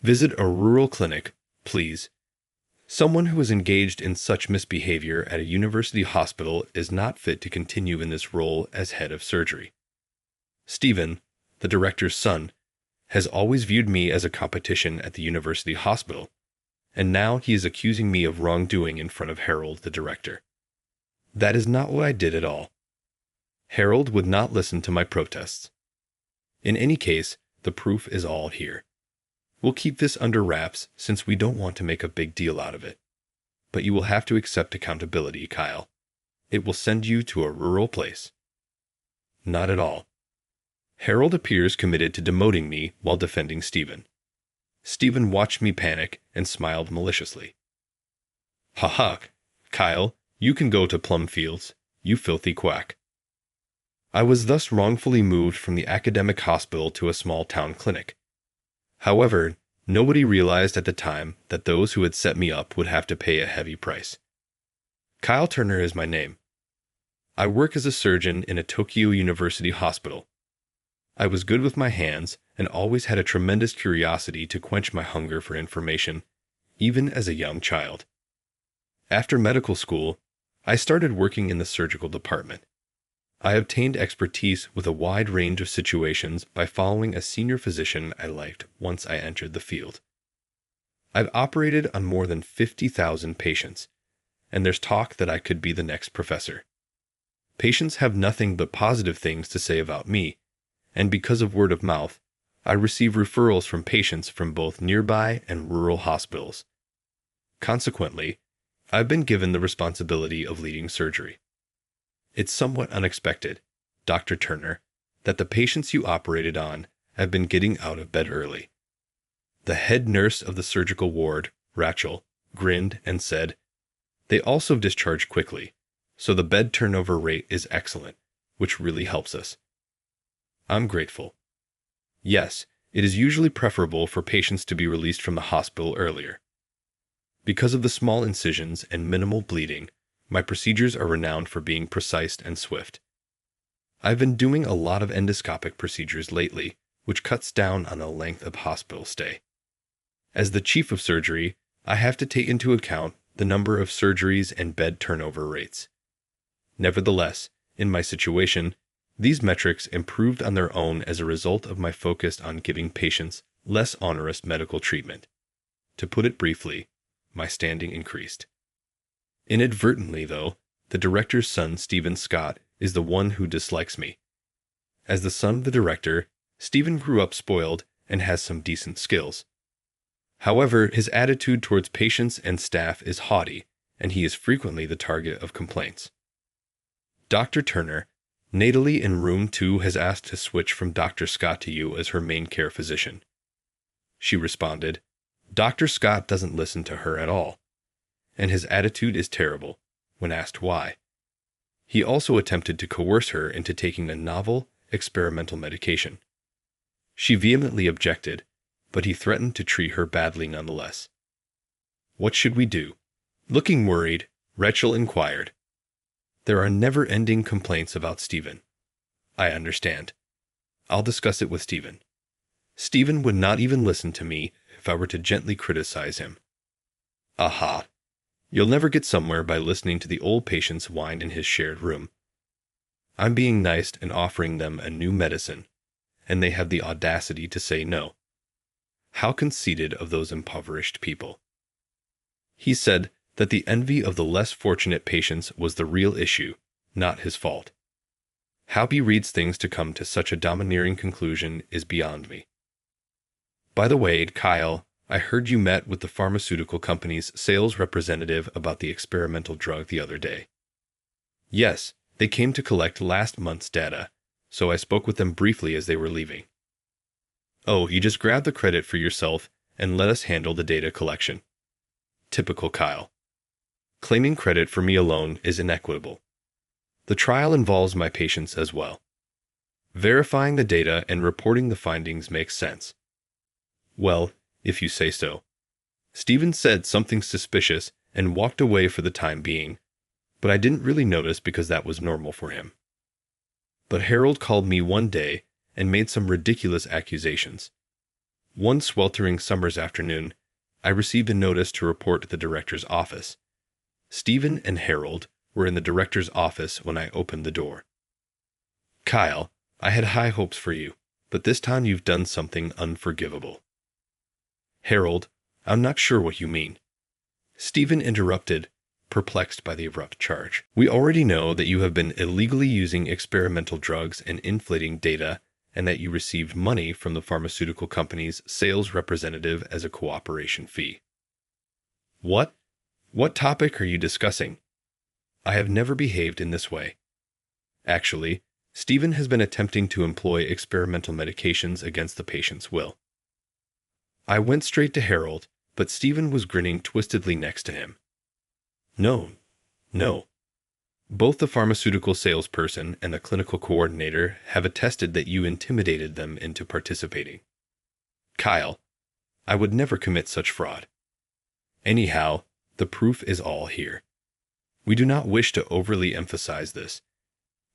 Visit a rural clinic, please. Someone who is engaged in such misbehavior at a university hospital is not fit to continue in this role as head of surgery. Stephen, the director's son, has always viewed me as a competition at the university hospital, and now he is accusing me of wrongdoing in front of Harold, the director. That is not what I did at all. Harold would not listen to my protests. In any case, the proof is all here. We'll keep this under wraps since we don't want to make a big deal out of it. But you will have to accept accountability, Kyle. It will send you to a rural place. Not at all. Harold appears committed to demoting me while defending Stephen. Stephen watched me panic and smiled maliciously. Ha, Kyle, you can go to Plumfields, you filthy quack. I was thus wrongfully moved from the academic hospital to a small town clinic. However, nobody realized at the time that those who had set me up would have to pay a heavy price. Kyle Turner is my name. I work as a surgeon in a Tokyo University hospital. I was good with my hands and always had a tremendous curiosity to quench my hunger for information, even as a young child. After medical school, I started working in the surgical department. I obtained expertise with a wide range of situations by following a senior physician I liked once I entered the field. I've operated on more than 50,000 patients, and there's talk that I could be the next professor. Patients have nothing but positive things to say about me, and because of word of mouth, I receive referrals from patients from both nearby and rural hospitals. Consequently, I've been given the responsibility of leading surgery. It's somewhat unexpected, Dr. Turner, that the patients you operated on have been getting out of bed early. The head nurse of the surgical ward, Rachel, grinned and said, "They also discharge quickly, so the bed turnover rate is excellent, which really helps us." I'm grateful. Yes, it is usually preferable for patients to be released from the hospital earlier. Because of the small incisions and minimal bleeding, my procedures are renowned for being precise and swift. I've been doing a lot of endoscopic procedures lately, which cuts down on the length of hospital stay. As the chief of surgery, I have to take into account the number of surgeries and bed turnover rates. Nevertheless, in my situation, these metrics improved on their own as a result of my focus on giving patients less onerous medical treatment. To put it briefly, my standing increased. Inadvertently, though, the director's son, Stephen Scott, is the one who dislikes me. As the son of the director, Stephen grew up spoiled and has some decent skills. However, his attitude towards patients and staff is haughty, and he is frequently the target of complaints. Dr. Turner, Natalie in room 2 has asked to switch from Dr. Scott to you as her main care physician. She responded, Dr. Scott doesn't listen to her at all, and his attitude is terrible when asked why. He also attempted to coerce her into taking a novel, experimental medication. She vehemently objected, but he threatened to treat her badly nonetheless. What should we do? Looking worried, Rachel inquired. There are never-ending complaints about Stephen. I understand. I'll discuss it with Stephen. Stephen would not even listen to me if I were to gently criticize him. Aha! You'll never get somewhere by listening to the old patients whine in his shared room. I'm being nice and offering them a new medicine, and they have the audacity to say no. How conceited of those impoverished people. He said that the envy of the less fortunate patients was the real issue, not his fault. How he reads things to come to such a domineering conclusion is beyond me. By the way, Kyle, I heard you met with the pharmaceutical company's sales representative about the experimental drug the other day. Yes, they came to collect last month's data, so I spoke with them briefly as they were leaving. Oh, you just grab the credit for yourself and let us handle the data collection. Typical Kyle. Claiming credit for me alone is inequitable. The trial involves my patients as well. Verifying the data and reporting the findings makes sense. Well, if you say so. Stephen said something suspicious and walked away for the time being, but I didn't really notice because that was normal for him. But Harold called me one day and made some ridiculous accusations. One sweltering summer's afternoon, I received a notice to report to the director's office. Stephen and Harold were in the director's office when I opened the door. "Kyle, I had high hopes for you, but this time you've done something unforgivable." "Harold, I'm not sure what you mean." Stephen interrupted, perplexed by the abrupt charge. "We already know that you have been illegally using experimental drugs and inflating data, and that you received money from the pharmaceutical company's sales representative as a cooperation fee." "What? What topic are you discussing?" "I have never behaved in this way. Actually, Stephen has been attempting to employ experimental medications against the patient's will." I went straight to Harold, but Stephen was grinning twistedly next to him. No. Both the pharmaceutical salesperson and the clinical coordinator have attested that you intimidated them into participating." "Kyle, I would never commit such fraud. Anyhow, the proof is all here. We do not wish to overly emphasize this.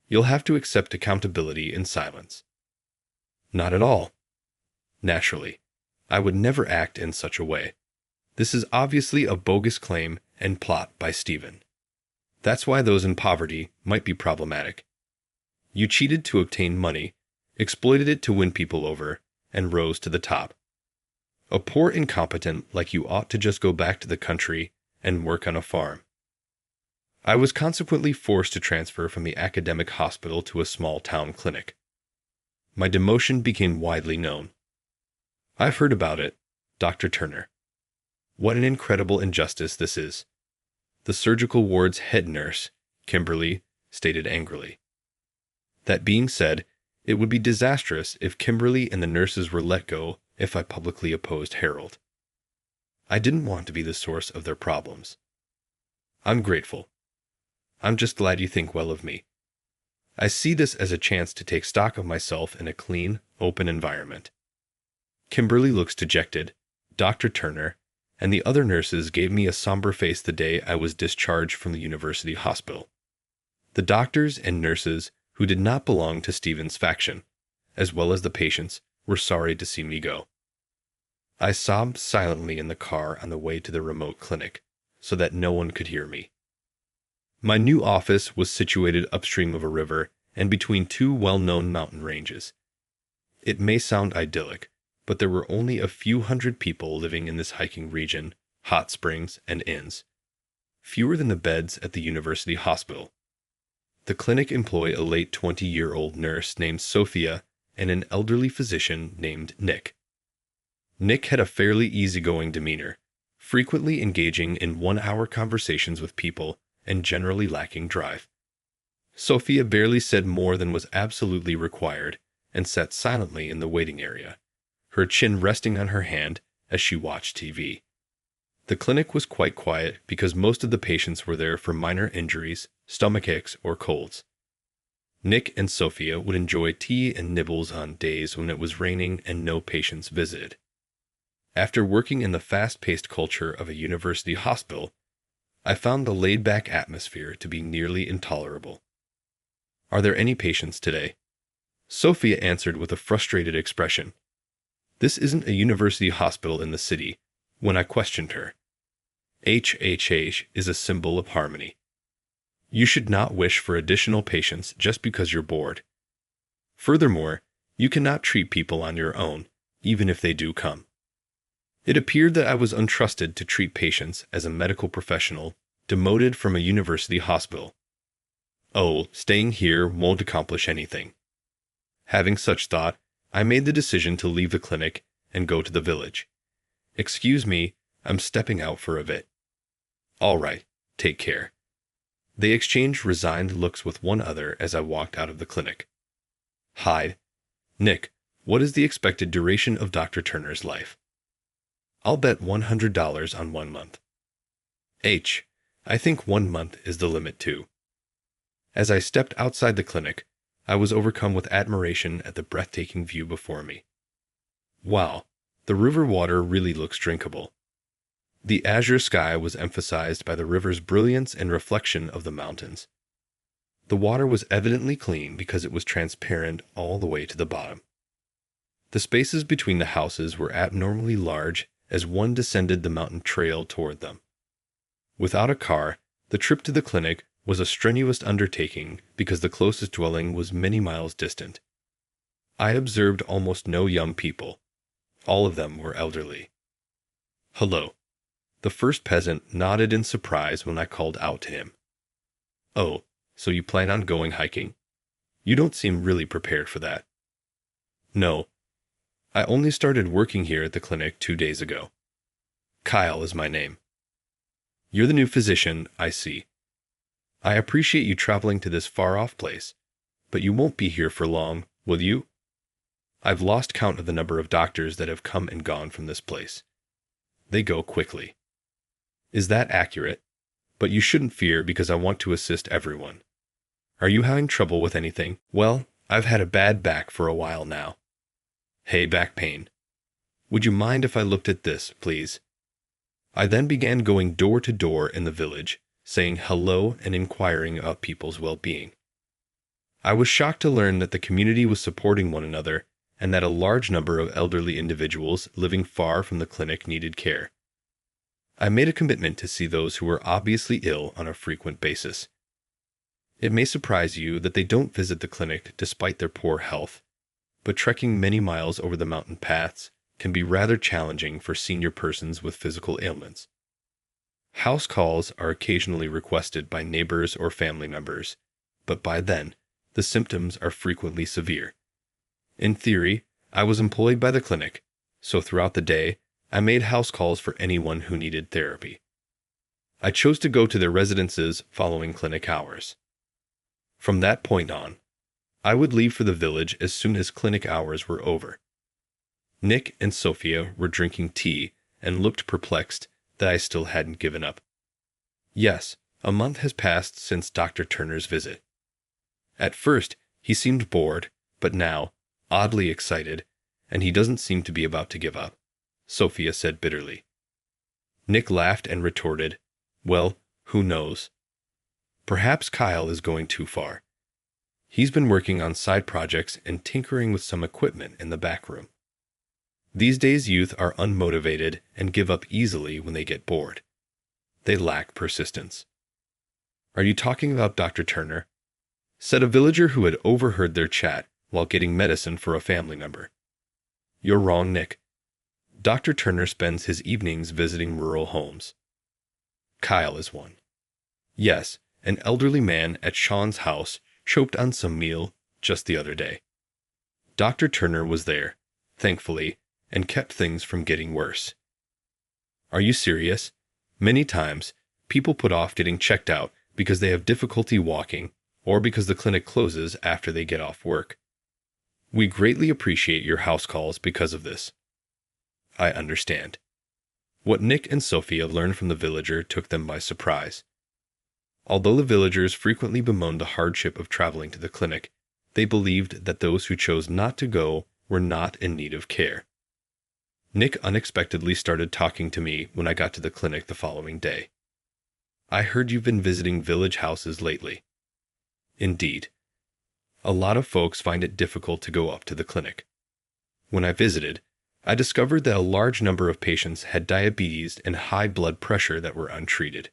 You'll have to accept accountability in silence." "Not at all. Naturally, I would never act in such a way. This is obviously a bogus claim and plot by Stephen. That's why those in poverty might be problematic. You cheated to obtain money, exploited it to win people over, and rose to the top. A poor incompetent like you ought to just go back to the country and work on a farm." I was consequently forced to transfer from the academic hospital to a small town clinic. My demotion became widely known. "I've heard about it, Dr. Turner. What an incredible injustice this is," the surgical ward's head nurse, Kimberly, stated angrily. That being said, it would be disastrous if Kimberly and the nurses were let go if I publicly opposed Harold. I didn't want to be the source of their problems. "I'm grateful. I'm just glad you think well of me. I see this as a chance to take stock of myself in a clean, open environment." Kimberly looks dejected. Dr. Turner and the other nurses gave me a somber face the day I was discharged from the university hospital. The doctors and nurses who did not belong to Stephen's faction, as well as the patients, were sorry to see me go. I sobbed silently in the car on the way to the remote clinic, so that no one could hear me. My new office was situated upstream of a river and between two well-known mountain ranges. It may sound idyllic, but there were only a few hundred people living in this hiking region, hot springs, and inns. Fewer than the beds at the university hospital. The clinic employed a late 20-year-old nurse named Sophia and an elderly physician named Nick. Nick had a fairly easygoing demeanor, frequently engaging in one-hour conversations with people and generally lacking drive. Sophia barely said more than was absolutely required and sat silently in the waiting area, her chin resting on her hand as she watched TV. The clinic was quite quiet because most of the patients were there for minor injuries, stomachaches, or colds. Nick and Sophia would enjoy tea and nibbles on days when it was raining and no patients visited. After working in the fast-paced culture of a university hospital, I found the laid-back atmosphere to be nearly intolerable. "Are there any patients today?" Sophia answered with a frustrated expression. This isn't a university hospital in the city, when I questioned her. HHH is a symbol of harmony. You should not wish for additional patients just because you're bored. Furthermore, you cannot treat people on your own, even if they do come. It appeared that I was untrusted to treat patients as a medical professional demoted from a university hospital. Oh, staying here won't accomplish anything. Having such thought, I made the decision to leave the clinic and go to the village. "Excuse me, I'm stepping out for a bit." "All right, take care." They exchanged resigned looks with one another as I walked out of the clinic. Hyde. "Nick, what is the expected duration of Dr. Turner's life?" "I'll bet $100 on 1 month." H. I think 1 month is the limit too. As I stepped outside the clinic, I was overcome with admiration at the breathtaking view before me. Wow, the river water really looks drinkable. The azure sky was emphasized by the river's brilliance and reflection of the mountains. The water was evidently clean because it was transparent all the way to the bottom. The spaces between the houses were abnormally large as one descended the mountain trail toward them. Without a car, the trip to the clinic was a strenuous undertaking because the closest dwelling was many miles distant. I observed almost no young people. All of them were elderly. "Hello." The first peasant nodded in surprise when I called out to him. "Oh, so you plan on going hiking? You don't seem really prepared for that." "No. I only started working here at the clinic 2 days ago. Kyle is my name." "You're the new physician, I see. I appreciate you traveling to this far-off place, but you won't be here for long, will you? I've lost count of the number of doctors that have come and gone from this place. They go quickly." "Is that accurate? But you shouldn't fear because I want to assist everyone. Are you having trouble with anything?" "Well, I've had a bad back for a while now." "Hey, back pain. Would you mind if I looked at this, please?" I then began going door to door in the village, saying hello and inquiring about people's well-being. I was shocked to learn that the community was supporting one another and that a large number of elderly individuals living far from the clinic needed care. I made a commitment to see those who were obviously ill on a frequent basis. It may surprise you that they don't visit the clinic despite their poor health, but trekking many miles over the mountain paths can be rather challenging for senior persons with physical ailments. House calls are occasionally requested by neighbors or family members, but by then, the symptoms are frequently severe. In theory, I was employed by the clinic, so throughout the day, I made house calls for anyone who needed therapy. I chose to go to their residences following clinic hours. From that point on, I would leave for the village as soon as clinic hours were over. Nick and Sophia were drinking tea and looked perplexed that I still hadn't given up. Yes, a month has passed since Dr. Turner's visit. At first, he seemed bored, but now, oddly excited, and he doesn't seem to be about to give up, Sophia said bitterly. Nick laughed and retorted, "Well, who knows? Perhaps Kyle is going too far. He's been working on side projects and tinkering with some equipment in the back room. These days youth are unmotivated and give up easily when they get bored. They lack persistence." "Are you talking about Dr. Turner?" said a villager who had overheard their chat while getting medicine for a family member. "You're wrong, Nick. Dr. Turner spends his evenings visiting rural homes. Kyle is one. Yes, an elderly man at Sean's house choked on some meal just the other day. Dr. Turner was there, thankfully, and kept things from getting worse." "Are you serious? Many times, people put off getting checked out because they have difficulty walking or because the clinic closes after they get off work. We greatly appreciate your house calls because of this." "I understand." What Nick and Sophia learned from the villager took them by surprise. Although the villagers frequently bemoaned the hardship of traveling to the clinic, they believed that those who chose not to go were not in need of care. Nick unexpectedly started talking to me when I got to the clinic the following day. "I heard you've been visiting village houses lately." Indeed. A lot of folks find it difficult to go up to the clinic. When I visited, I discovered that a large number of patients had diabetes and high blood pressure that were untreated.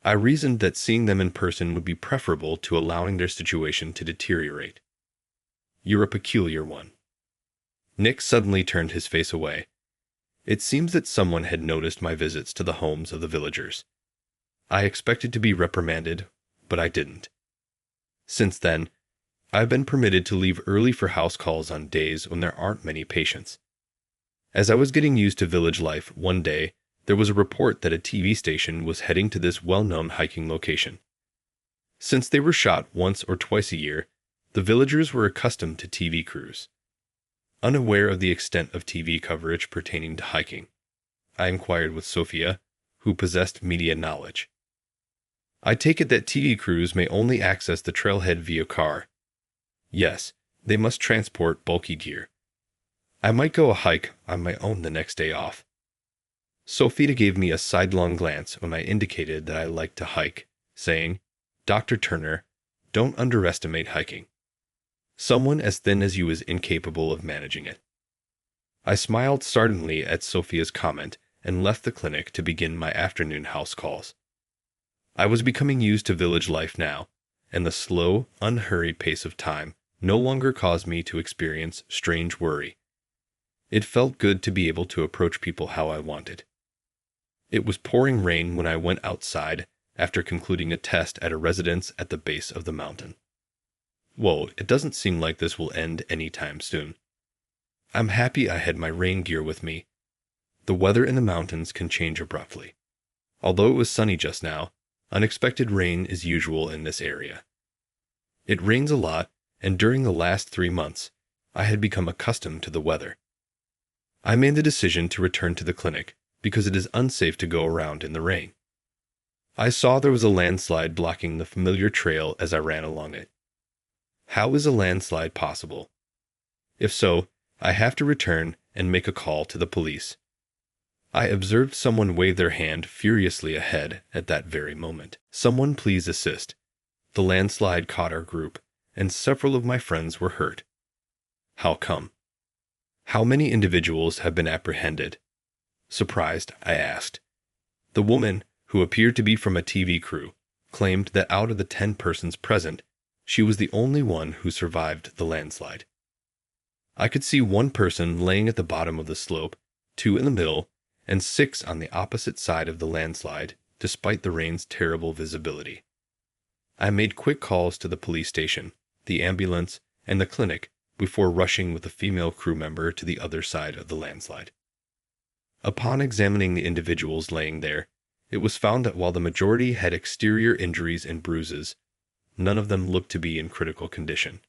I reasoned that seeing them in person would be preferable to allowing their situation to deteriorate. "You're a peculiar one." Nick suddenly turned his face away. It seems that someone had noticed my visits to the homes of the villagers. I expected to be reprimanded, but I didn't. Since then, I've been permitted to leave early for house calls on days when there aren't many patients. As I was getting used to village life, one day, there was a report that a TV station was heading to this well-known hiking location. Since they were shot once or twice a year, the villagers were accustomed to TV crews. Unaware of the extent of TV coverage pertaining to hiking, I inquired with Sophia, who possessed media knowledge. "I take it that TV crews may only access the trailhead via car." "Yes, they must transport bulky gear. I might go a hike on my own the next day off." Sophia gave me a sidelong glance when I indicated that I liked to hike, saying, "Dr. Turner, don't underestimate hiking. Someone as thin as you is incapable of managing it." I smiled sardonically at Sophia's comment and left the clinic to begin my afternoon house calls. I was becoming used to village life now, and the slow, unhurried pace of time no longer caused me to experience strange worry. It felt good to be able to approach people how I wanted. It was pouring rain when I went outside after concluding a test at a residence at the base of the mountain. Whoa, it doesn't seem like this will end anytime soon. I'm happy I had my rain gear with me. The weather in the mountains can change abruptly. Although it was sunny just now, unexpected rain is usual in this area. It rains a lot, and during the last 3 months, I had become accustomed to the weather. I made the decision to return to the clinic because it is unsafe to go around in the rain. I saw there was a landslide blocking the familiar trail as I ran along it. How is a landslide possible? If so, I have to return and make a call to the police. I observed someone wave their hand furiously ahead at that very moment. Someone please assist. The landslide caught our group, and several of my friends were hurt. How come? How many individuals have been apprehended? Surprised, I asked. The woman, who appeared to be from a TV crew, claimed that out of the 10 persons present, she was the only one who survived the landslide. I could see 1 person laying at the bottom of the slope, 2 in the middle, and 6 on the opposite side of the landslide, despite the rain's terrible visibility. I made quick calls to the police station, the ambulance, and the clinic before rushing with a female crew member to the other side of the landslide. Upon examining the individuals laying there, it was found that while the majority had exterior injuries and bruises, none of them looked to be in critical condition.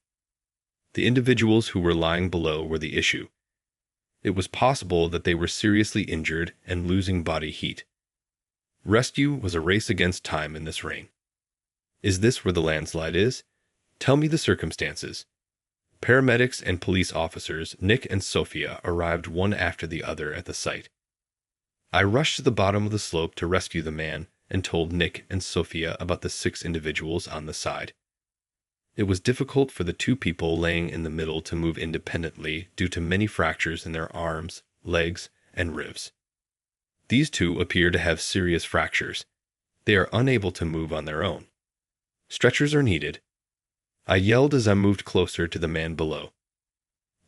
The individuals who were lying below were the issue. It was possible that they were seriously injured and losing body heat. Rescue was a race against time in this rain. Is this where the landslide is? Tell me the circumstances. Paramedics and police officers Nick and Sophia arrived one after the other at the site. I rushed to the bottom of the slope to rescue the man and told Nick and Sophia about the 6 individuals on the side. It was difficult for the 2 people laying in the middle to move independently due to many fractures in their arms, legs, and ribs. These 2 appear to have serious fractures. They are unable to move on their own. Stretchers are needed. I yelled as I moved closer to the man below.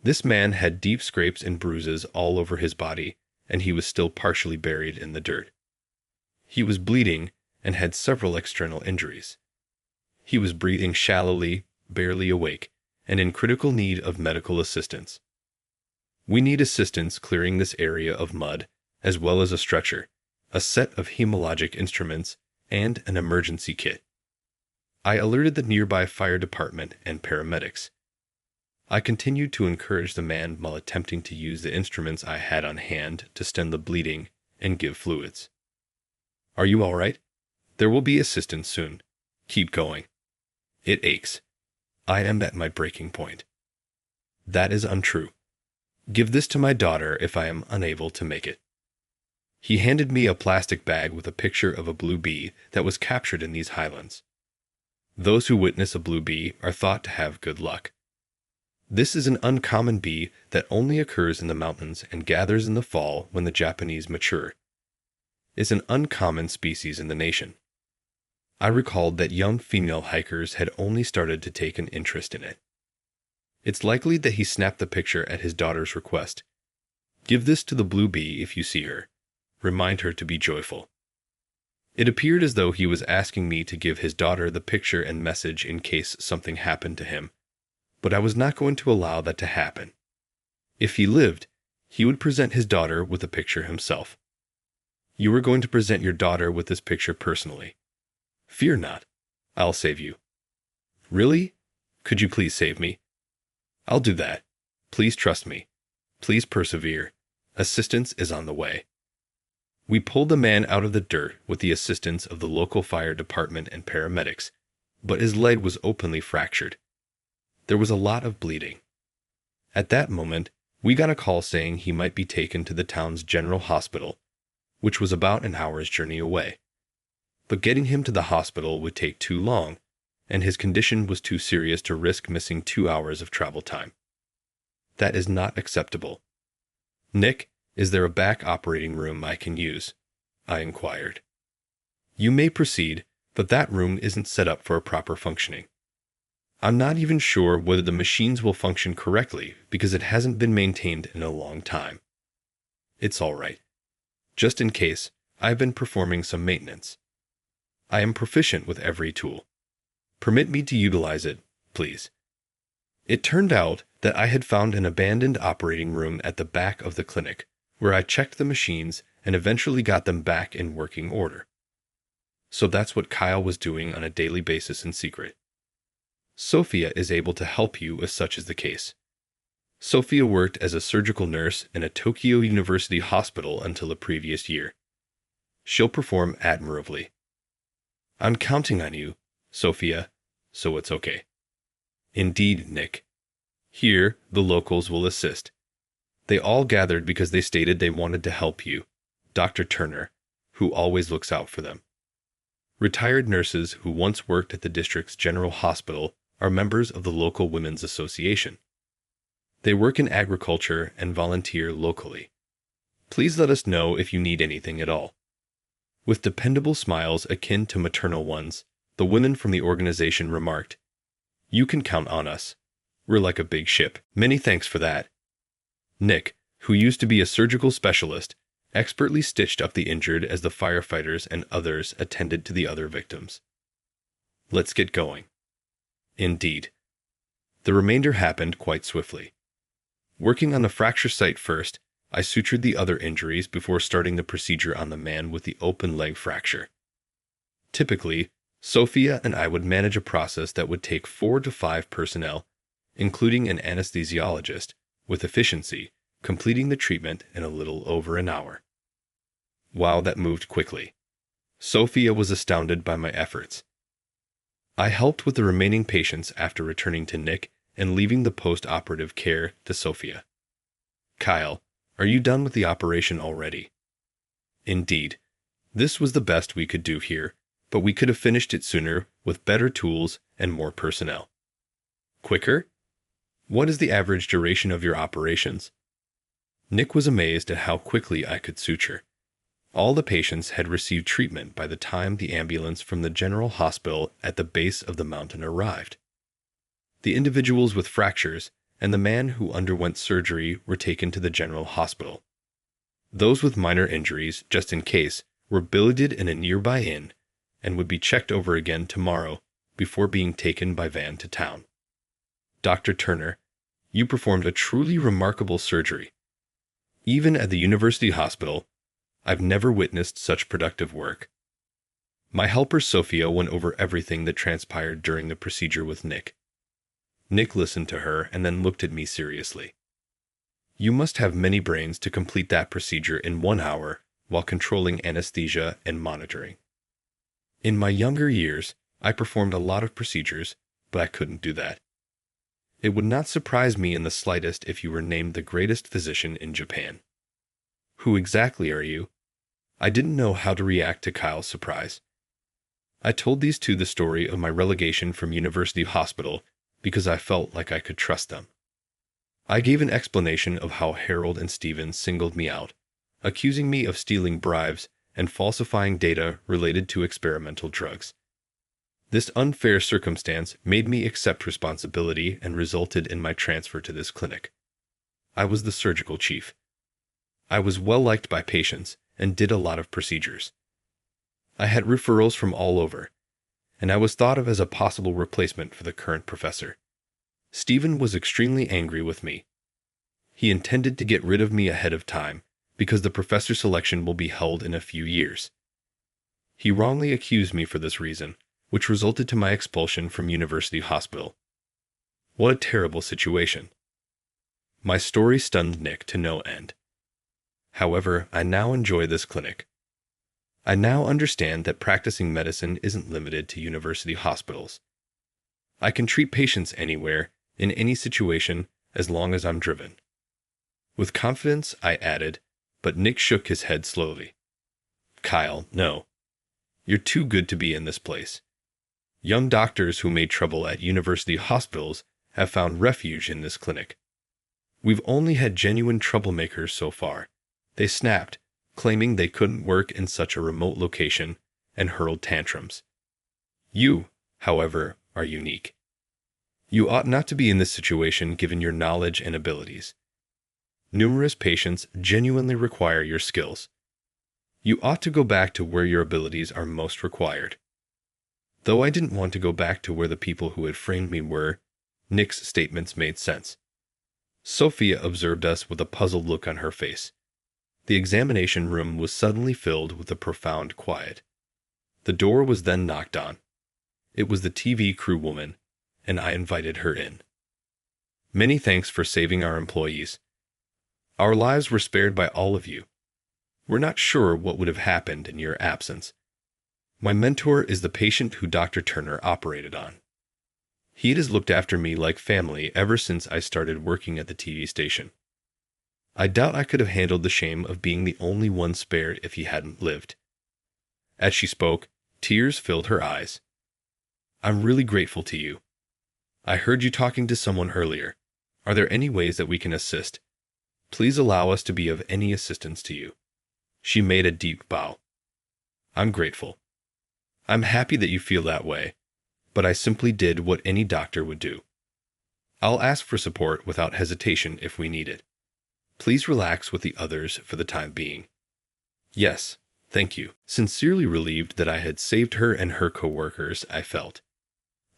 This man had deep scrapes and bruises all over his body, and he was still partially buried in the dirt. He was bleeding and had several external injuries. He was breathing shallowly, barely awake, and in critical need of medical assistance. We need assistance clearing this area of mud, as well as a stretcher, a set of hemologic instruments, and an emergency kit. I alerted the nearby fire department and paramedics. I continued to encourage the man while attempting to use the instruments I had on hand to stem the bleeding and give fluids. Are you all right? There will be assistance soon. Keep going. It aches. I am at my breaking point. That is untrue. Give this to my daughter if I am unable to make it. He handed me a plastic bag with a picture of a blue bee that was captured in these highlands. Those who witness a blue bee are thought to have good luck. This is an uncommon bee that only occurs in the mountains and gathers in the fall when the Japanese mature. It's an uncommon species in the nation. I recalled that young female hikers had only started to take an interest in it. It's likely that he snapped the picture at his daughter's request. Give this to the blue bee if you see her. Remind her to be joyful. It appeared as though he was asking me to give his daughter the picture and message in case something happened to him, but I was not going to allow that to happen. If he lived, he would present his daughter with the picture himself. You are going to present your daughter with this picture personally. Fear not. I'll save you. Really? Could you please save me? I'll do that. Please trust me. Please persevere. Assistance is on the way. We pulled the man out of the dirt with the assistance of the local fire department and paramedics, but his leg was openly fractured. There was a lot of bleeding. At that moment, we got a call saying he might be taken to the town's general hospital, which was about an hour's journey away. But getting him to the hospital would take too long, and his condition was too serious to risk missing 2 hours of travel time. That is not acceptable. Nick, is there a back operating room I can use? I inquired. You may proceed, but that room isn't set up for a proper functioning. I'm not even sure whether the machines will function correctly because it hasn't been maintained in a long time. It's all right. Just in case, I've been performing some maintenance. I am proficient with every tool. Permit me to utilize it, please. It turned out that I had found an abandoned operating room at the back of the clinic, where I checked the machines and eventually got them back in working order. So that's what Kyle was doing on a daily basis in secret. Sophia is able to help you if such is the case. Sophia worked as a surgical nurse in a Tokyo University hospital until the previous year. She'll perform admirably. I'm counting on you, Sophia, so it's okay. Indeed, Nick. Here, the locals will assist. They all gathered because they stated they wanted to help you, Dr. Turner, who always looks out for them. Retired nurses who once worked at the district's general hospital are members of the local women's association. They work in agriculture and volunteer locally. Please let us know if you need anything at all. With dependable smiles akin to maternal ones, the women from the organization remarked, "You can count on us. We're like a big ship. Many thanks for that." Nick, who used to be a surgical specialist, expertly stitched up the injured as the firefighters and others attended to the other victims. Let's get going. Indeed. The remainder happened quite swiftly. Working on the fracture site first, I sutured the other injuries before starting the procedure on the man with the open leg fracture. Typically, Sophia and I would manage a process that would take 4 to 5 personnel, including an anesthesiologist, with efficiency, completing the treatment in a little over an hour. Wow, that moved quickly. Sophia was astounded by my efforts. I helped with the remaining patients after returning to Nick and leaving the post-operative care to Sophia. Kyle, are you done with the operation already? Indeed. This was the best we could do here, but we could have finished it sooner with better tools and more personnel. Quicker? What is the average duration of your operations? Nick was amazed at how quickly I could suture. All the patients had received treatment by the time the ambulance from the general hospital at the base of the mountain arrived. The individuals with fractures and the man who underwent surgery were taken to the general hospital. Those with minor injuries, just in case, were billeted in a nearby inn and would be checked over again tomorrow before being taken by van to town. Dr. Turner, you performed a truly remarkable surgery. Even at the university hospital, I've never witnessed such productive work. My helper Sophia went over everything that transpired during the procedure with Nick. Nick listened to her and then looked at me seriously. You must have many brains to complete that procedure in 1 hour while controlling anesthesia and monitoring. In my younger years, I performed a lot of procedures, but I couldn't do that. It would not surprise me in the slightest if you were named the greatest physician in Japan. Who exactly are you? I didn't know how to react to Kyle's surprise. I told these two the story of my relegation from University Hospital because I felt like I could trust them. I gave an explanation of how Harold and Stephen singled me out, accusing me of stealing bribes and falsifying data related to experimental drugs. This unfair circumstance made me accept responsibility and resulted in my transfer to this clinic. I was the surgical chief. I was well liked by patients and did a lot of procedures. I had referrals from all over, and I was thought of as a possible replacement for the current professor. Stephen was extremely angry with me. He intended to get rid of me ahead of time because the professor selection will be held in a few years. He wrongly accused me for this reason, which resulted to my expulsion from University Hospital. What a terrible situation. My story stunned Nick to no end. However, I now enjoy this clinic. I now understand that practicing medicine isn't limited to university hospitals. I can treat patients anywhere, in any situation, as long as I'm driven. With confidence, I added, but Nick shook his head slowly. Kyle, no. You're too good to be in this place. Young doctors who made trouble at university hospitals have found refuge in this clinic. We've only had genuine troublemakers so far. They snapped, claiming they couldn't work in such a remote location, and hurled tantrums. You, however, are unique. You ought not to be in this situation given your knowledge and abilities. Numerous patients genuinely require your skills. You ought to go back to where your abilities are most required. Though I didn't want to go back to where the people who had framed me were, Nick's statements made sense. Sophia observed us with a puzzled look on her face. The examination room was suddenly filled with a profound quiet. The door was then knocked on. It was the TV crew woman, and I invited her in. Many thanks for saving our employees. Our lives were spared by all of you. We're not sure what would have happened in your absence. My mentor is the patient who Dr. Turner operated on. He has looked after me like family ever since I started working at the TV station. I doubt I could have handled the shame of being the only one spared if he hadn't lived. As she spoke, tears filled her eyes. I'm really grateful to you. I heard you talking to someone earlier. Are there any ways that we can assist? Please allow us to be of any assistance to you. She made a deep bow. I'm grateful. I'm happy that you feel that way, but I simply did what any doctor would do. I'll ask for support without hesitation if we need it. Please relax with the others for the time being. Yes, thank you. Sincerely relieved that I had saved her and her coworkers, I felt.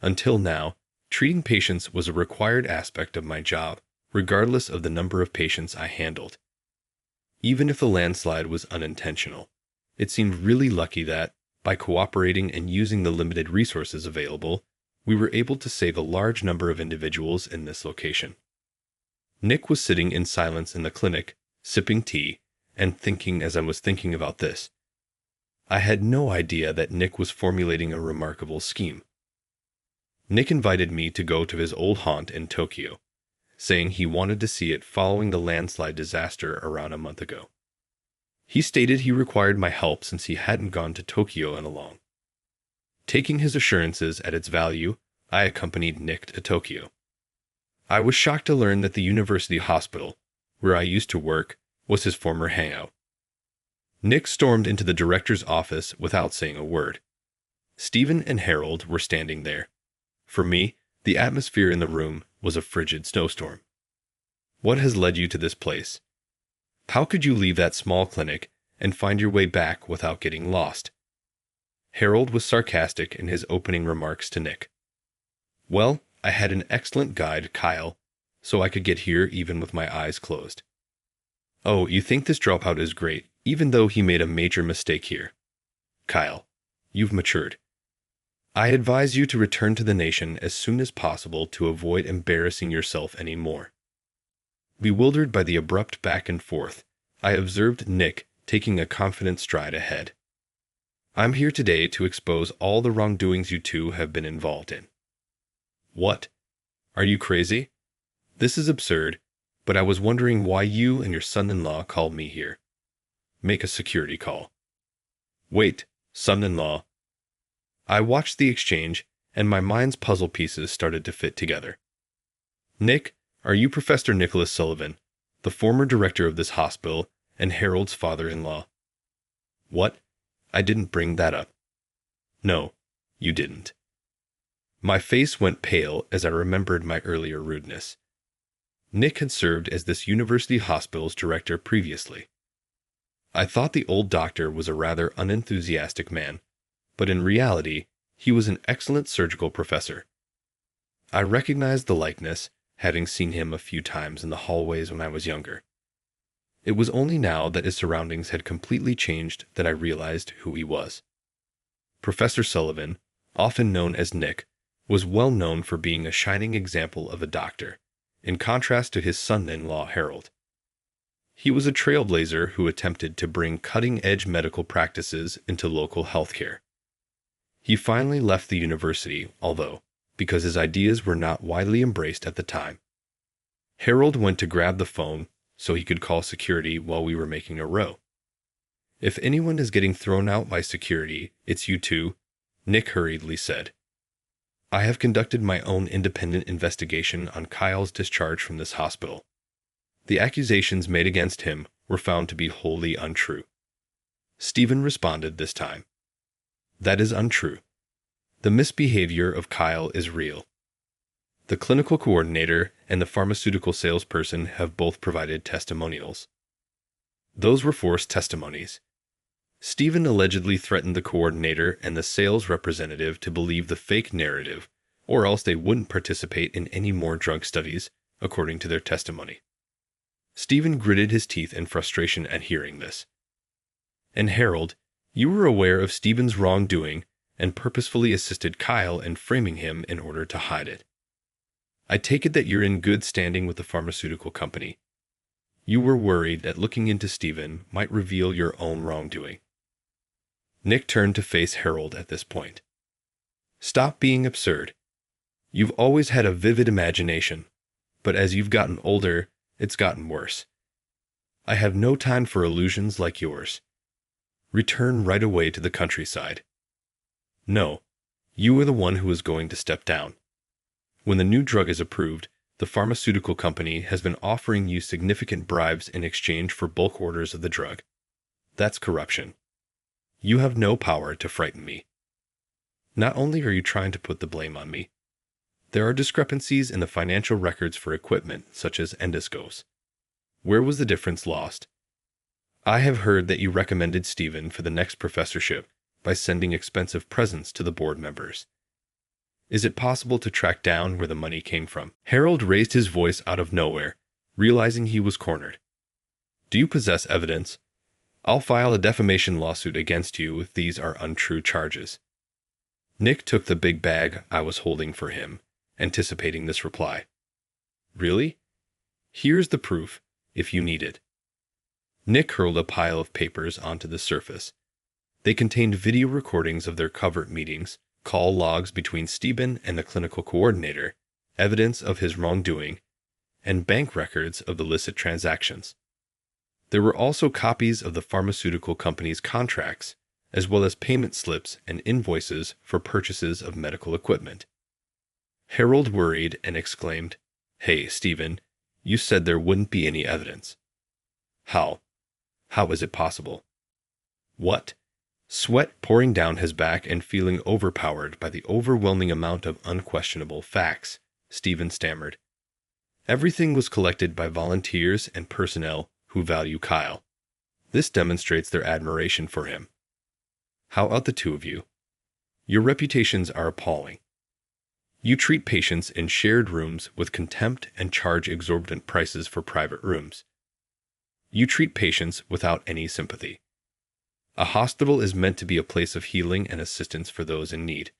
Until now, treating patients was a required aspect of my job, regardless of the number of patients I handled. Even if the landslide was unintentional, it seemed really lucky that, by cooperating and using the limited resources available, we were able to save a large number of individuals in this location. Nick was sitting in silence in the clinic, sipping tea, and thinking as I was thinking about this. I had no idea that Nick was formulating a remarkable scheme. Nick invited me to go to his old haunt in Tokyo, saying he wanted to see it following the landslide disaster around a month ago. He stated he required my help since he hadn't gone to Tokyo in a long. Taking his assurances at its value, I accompanied Nick to Tokyo. I was shocked to learn that the university hospital, where I used to work, was his former hangout. Nick stormed into the director's office without saying a word. Stephen and Harold were standing there. For me, the atmosphere in the room was a frigid snowstorm. What has led you to this place? How could you leave that small clinic and find your way back without getting lost? Harold was sarcastic in his opening remarks to Nick. Well, I had an excellent guide, Kyle, so I could get here even with my eyes closed. Oh, you think this dropout is great, even though he made a major mistake here. Kyle, you've matured. I advise you to return to the nation as soon as possible to avoid embarrassing yourself any more. Bewildered by the abrupt back and forth, I observed Nick taking a confident stride ahead. I'm here today to expose all the wrongdoings you two have been involved in. What? Are you crazy? This is absurd, but I was wondering why you and your son-in-law called me here. Make a security call. Wait, son-in-law. I watched the exchange, and my mind's puzzle pieces started to fit together. Nick, are you Professor Nicholas Sullivan, the former director of this hospital and Harold's father-in-law? What? I didn't bring that up. No, you didn't. My face went pale as I remembered my earlier rudeness. Nick had served as this university hospital's director previously. I thought the old doctor was a rather unenthusiastic man, but in reality, he was an excellent surgical professor. I recognized the likeness, having seen him a few times in the hallways when I was younger. It was only now that his surroundings had completely changed that I realized who he was. Professor Sullivan, often known as Nick, was well known for being a shining example of a doctor, in contrast to his son-in-law Harold. He was a trailblazer who attempted to bring cutting-edge medical practices into local healthcare. He finally left the university, although, because his ideas were not widely embraced at the time. Harold went to grab the phone so he could call security while we were making a row. If anyone is getting thrown out by security, it's you two, Nick hurriedly said. I have conducted my own independent investigation on Kyle's discharge from this hospital. The accusations made against him were found to be wholly untrue. Stephen responded this time. That is untrue. The misbehavior of Kyle is real. The clinical coordinator and the pharmaceutical salesperson have both provided testimonials. Those were forced testimonies. Stephen allegedly threatened the coordinator and the sales representative to believe the fake narrative, or else they wouldn't participate in any more drug studies, according to their testimony. Stephen gritted his teeth in frustration at hearing this. And Harold, you were aware of Stephen's wrongdoing and purposefully assisted Kyle in framing him in order to hide it. I take it that you're in good standing with the pharmaceutical company. You were worried that looking into Stephen might reveal your own wrongdoing. Nick turned to face Harold at this point. Stop being absurd. You've always had a vivid imagination, but as you've gotten older, it's gotten worse. I have no time for illusions like yours. Return right away to the countryside. No, you are the one who is going to step down. When the new drug is approved, the pharmaceutical company has been offering you significant bribes in exchange for bulk orders of the drug. That's corruption. You have no power to frighten me. Not only are you trying to put the blame on me, there are discrepancies in the financial records for equipment such as endoscopes. Where was the difference lost? I have heard that you recommended Stephen for the next professorship by sending expensive presents to the board members. Is it possible to track down where the money came from? Harold raised his voice out of nowhere, realizing he was cornered. Do you possess evidence? I'll file a defamation lawsuit against you if these are untrue charges. Nick took the big bag I was holding for him, anticipating this reply. Really? Here's the proof, if you need it. Nick hurled a pile of papers onto the surface. They contained video recordings of their covert meetings, call logs between Stephen and the clinical coordinator, evidence of his wrongdoing, and bank records of the illicit transactions. There were also copies of the pharmaceutical company's contracts, as well as payment slips and invoices for purchases of medical equipment. Harold worried and exclaimed, Hey, Stephen, you said there wouldn't be any evidence. How? How is it possible? What? Sweat pouring down his back and feeling overpowered by the overwhelming amount of unquestionable facts, Stephen stammered. Everything was collected by volunteers and personnel who value Kyle. This demonstrates their admiration for him. How about the two of you? Your reputations are appalling. You treat patients in shared rooms with contempt and charge exorbitant prices for private rooms. You treat patients without any sympathy. A hospital is meant to be a place of healing and assistance for those in need.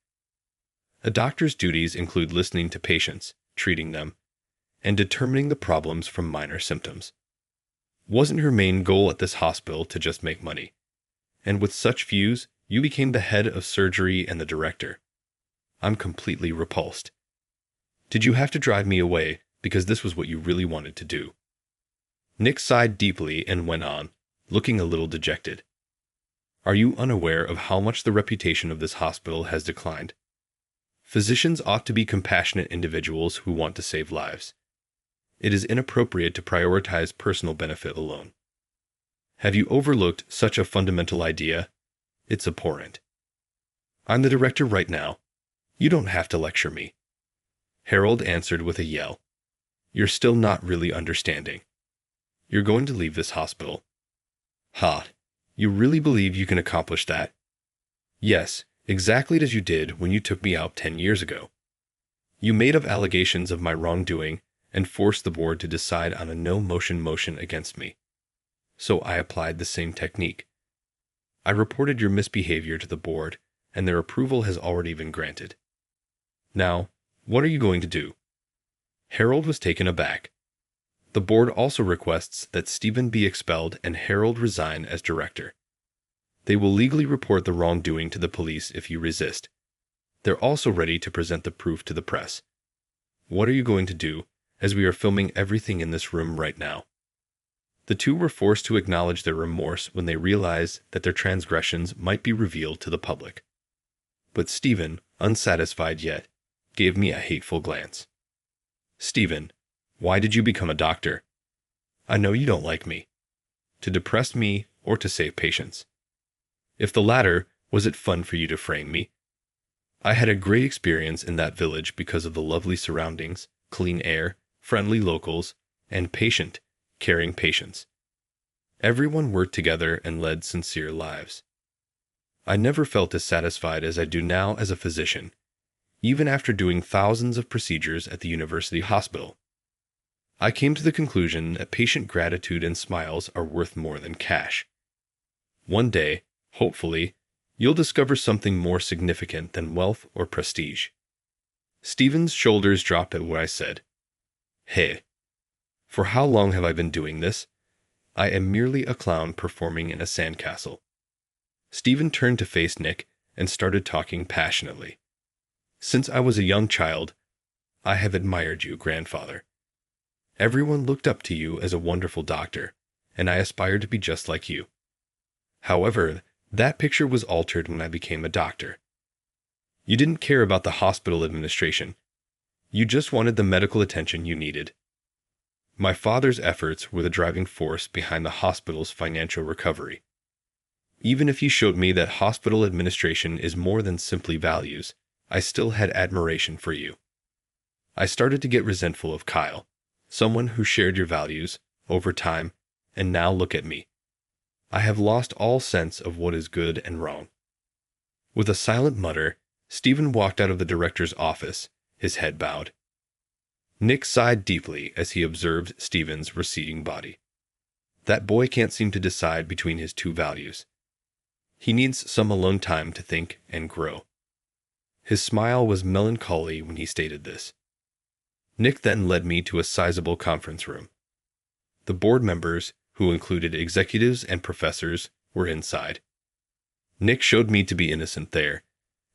A doctor's duties include listening to patients, treating them, and determining the problems from minor symptoms. Wasn't your main goal at this hospital to just make money? And with such views, you became the head of surgery and the director. I'm completely repulsed. Did you have to drive me away because this was what you really wanted to do? Nick sighed deeply and went on, looking a little dejected. Are you unaware of how much the reputation of this hospital has declined? Physicians ought to be compassionate individuals who want to save lives. It is inappropriate to prioritize personal benefit alone. Have you overlooked such a fundamental idea? It's abhorrent. I'm the director right now. You don't have to lecture me. Harold answered with a yell. You're still not really understanding. You're going to leave this hospital. Ha! You really believe you can accomplish that? Yes, exactly as you did when you took me out 10 years ago. You made up allegations of my wrongdoing and forced the board to decide on a no-motion motion against me. So I applied the same technique. I reported your misbehavior to the board, and their approval has already been granted. Now, what are you going to do? Harold was taken aback. The board also requests that Stephen be expelled and Harold resign as director. They will legally report the wrongdoing to the police if you resist. They're also ready to present the proof to the press. What are you going to do, as we are filming everything in this room right now? The two were forced to acknowledge their remorse when they realized that their transgressions might be revealed to the public. But Stephen, unsatisfied yet, gave me a hateful glance. Stephen, why did you become a doctor? I know you don't like me. To depress me or to save patients. If the latter, was it fun for you to frame me? I had a great experience in that village because of the lovely surroundings, clean air, friendly locals, and patient, caring patients. Everyone worked together and led sincere lives. I never felt as satisfied as I do now as a physician, even after doing thousands of procedures at the university hospital. I came to the conclusion that patient gratitude and smiles are worth more than cash. One day, hopefully, you'll discover something more significant than wealth or prestige. Stephen's shoulders dropped at what I said. Hey, for how long have I been doing this? I am merely a clown performing in a sandcastle. Stephen turned to face Nick and started talking passionately. Since I was a young child, I have admired you, grandfather. Everyone looked up to you as a wonderful doctor, and I aspired to be just like you. However, that picture was altered when I became a doctor. You didn't care about the hospital administration. You just wanted the medical attention you needed. My father's efforts were the driving force behind the hospital's financial recovery. Even if you showed me that hospital administration is more than simply values, I still had admiration for you. I started to get resentful of Kyle, someone who shared your values, over time, and now look at me. I have lost all sense of what is good and wrong. With a silent mutter, Stephen walked out of the director's office, his head bowed. Nick sighed deeply as he observed Stephen's receding body. That boy can't seem to decide between his two values. He needs some alone time to think and grow. His smile was melancholy when he stated this. Nick then led me to a sizable conference room. The board members, who included executives and professors, were inside. Nick showed me to be innocent there,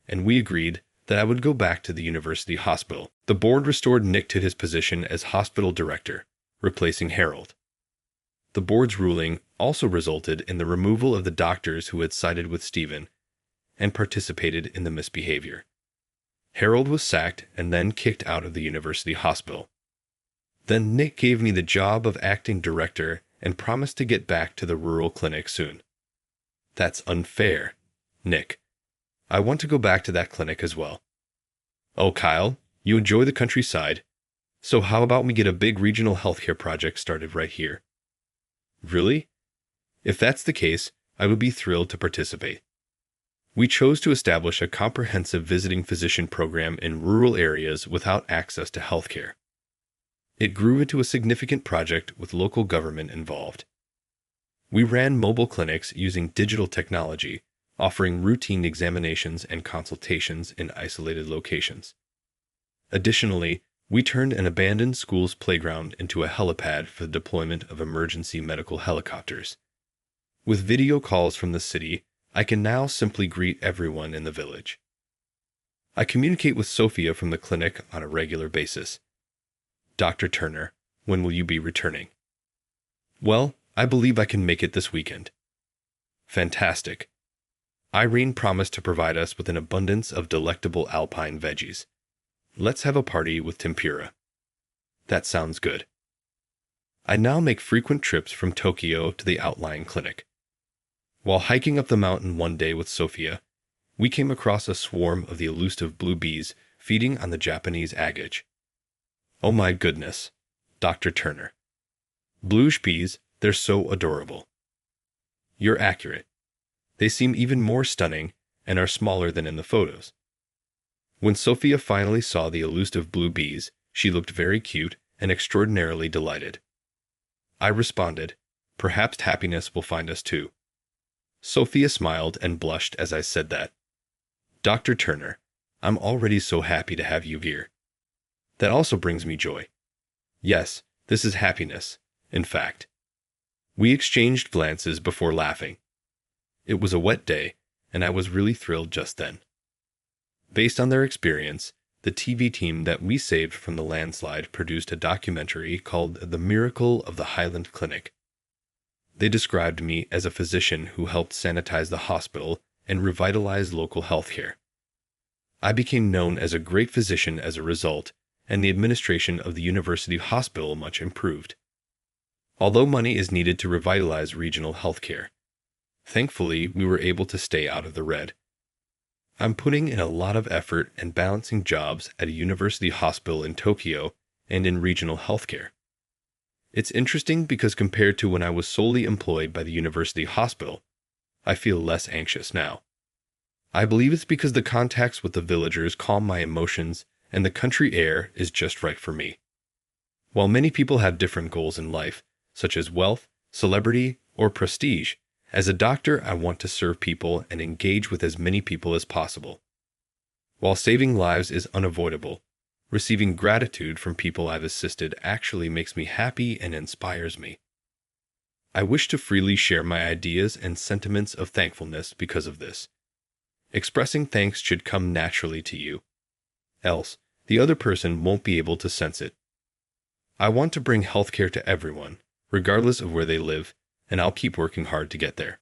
and we agreed that I would go back to the university hospital. The board restored Nick to his position as hospital director, replacing Harold. The board's ruling also resulted in the removal of the doctors who had sided with Stephen and participated in the misbehavior. Harold was sacked and then kicked out of the university hospital. Then Nick gave me the job of acting director and promised to get back to the rural clinic soon. That's unfair, Nick. I want to go back to that clinic as well. Oh, Kyle, you enjoy the countryside, so how about we get a big regional healthcare project started right here? Really? If that's the case, I would be thrilled to participate. We chose to establish a comprehensive visiting physician program in rural areas without access to healthcare. It grew into a significant project with local government involved. We ran mobile clinics using digital technology, offering routine examinations and consultations in isolated locations. Additionally, we turned an abandoned school's playground into a helipad for the deployment of emergency medical helicopters. With video calls from the city, I can now simply greet everyone in the village. I communicate with Sophia from the clinic on a regular basis. Dr. Turner, when will you be returning? Well, I believe I can make it this weekend. Fantastic. Irene promised to provide us with an abundance of delectable alpine veggies. Let's have a party with tempura. That sounds good. I now make frequent trips from Tokyo to the outlying clinic. While hiking up the mountain one day with Sophia, we came across a swarm of the elusive blue bees feeding on the Japanese agate. Oh my goodness, Dr. Turner. Bluish bees, they're so adorable. You're accurate. They seem even more stunning and are smaller than in the photos. When Sophia finally saw the elusive blue bees, she looked very cute and extraordinarily delighted. I responded, perhaps happiness will find us too. Sophia smiled and blushed as I said that. Dr. Turner, I'm already so happy to have you here. That also brings me joy. Yes, this is happiness, in fact. We exchanged glances before laughing. It was a wet day, and I was really thrilled just then. Based on their experience, the TV team that we saved from the landslide produced a documentary called The Miracle of the Highland Clinic. They described me as a physician who helped sanitize the hospital and revitalize local healthcare. I became known as a great physician as a result, and the administration of the university hospital much improved. although money is needed to revitalize regional healthcare. Thankfully, we were able to stay out of the red. I'm putting in a lot of effort and balancing jobs at a university hospital in Tokyo and in regional healthcare. It's interesting because compared to when I was solely employed by the university hospital, I feel less anxious now. I believe it's because the contacts with the villagers calm my emotions and the country air is just right for me. While many people have different goals in life, such as wealth, celebrity, or prestige, as a doctor I want to serve people and engage with as many people as possible. While saving lives is unavoidable, receiving gratitude from people I've assisted actually makes me happy and inspires me. I wish to freely share my ideas and sentiments of thankfulness because of this. Expressing thanks should come naturally to you. Else, the other person won't be able to sense it. I want to bring healthcare to everyone, regardless of where they live, and I'll keep working hard to get there.